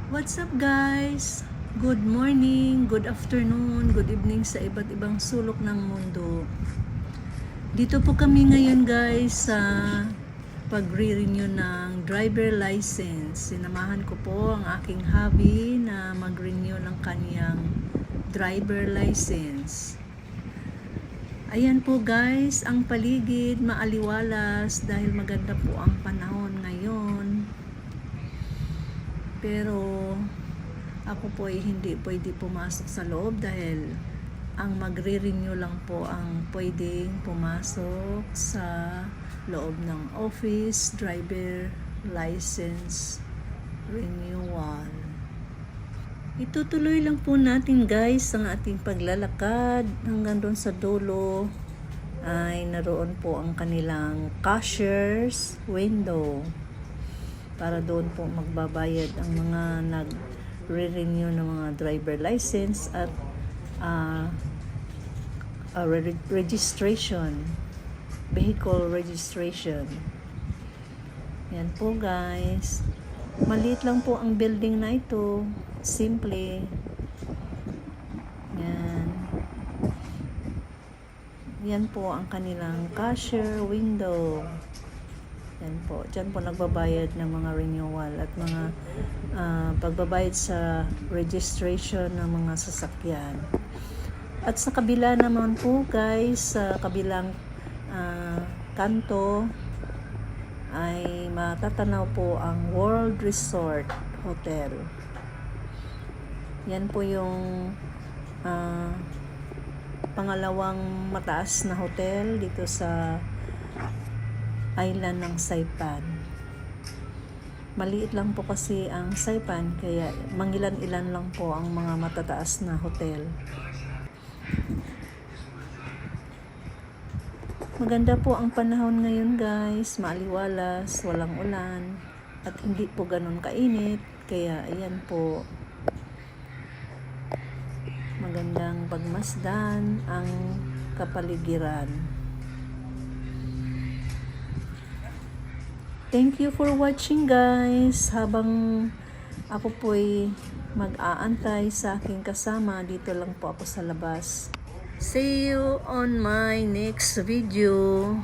What's up guys? Good morning, good afternoon, good evening sa iba't ibang sulok ng mundo. Dito po kami ngayon guys sa pagre-renew ng driver license. Sinamahan ko po ang aking hubby na mag-renew ng kanyang driver license. Ayan po guys, ang paligid maaliwalas dahil maganda po ang panahon ngayon. Pero ako po ay hindi pwede pumasok sa loob dahil ang magre-renew lang po ang pwedeng pumasok sa loob ng office driver license renewal. Itutuloy lang po natin guys ang ating paglalakad hanggang doon sa dulo ay naroon po ang kanilang cashier's window. Para doon po magbabayad ang mga nag-renew ng mga driver license at registration, vehicle registration. Yan po guys. Maliit lang po ang building na ito. Simple. Yan. Yan po ang kanilang cashier window. Yan po. Diyan po nagbabayad ng mga renewal at mga pagbabayad sa registration ng mga sasakyan. At sa kabila naman po guys, sa kabilang kanto ay matatanaw po ang World Resort Hotel. Yan po yung pangalawang mataas na hotel dito sa island ng Saipan. Maliit lang po kasi ang Saipan kaya mangilan-ilan lang po ang mga matataas na hotel. Maganda po ang panahon ngayon guys, maaliwalas, walang ulan at hindi po ganun kainit kaya ayan po, magandang pagmasdan ang kapaligiran. Thank you for watching guys. Habang ako po'y mag-aantay sa aking kasama, dito lang po ako sa labas. See you on my next video.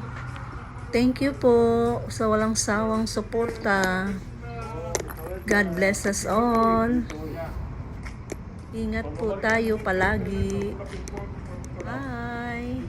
Thank you po sa walang sawang suporta. God bless us all. Ingat po tayo palagi. Bye.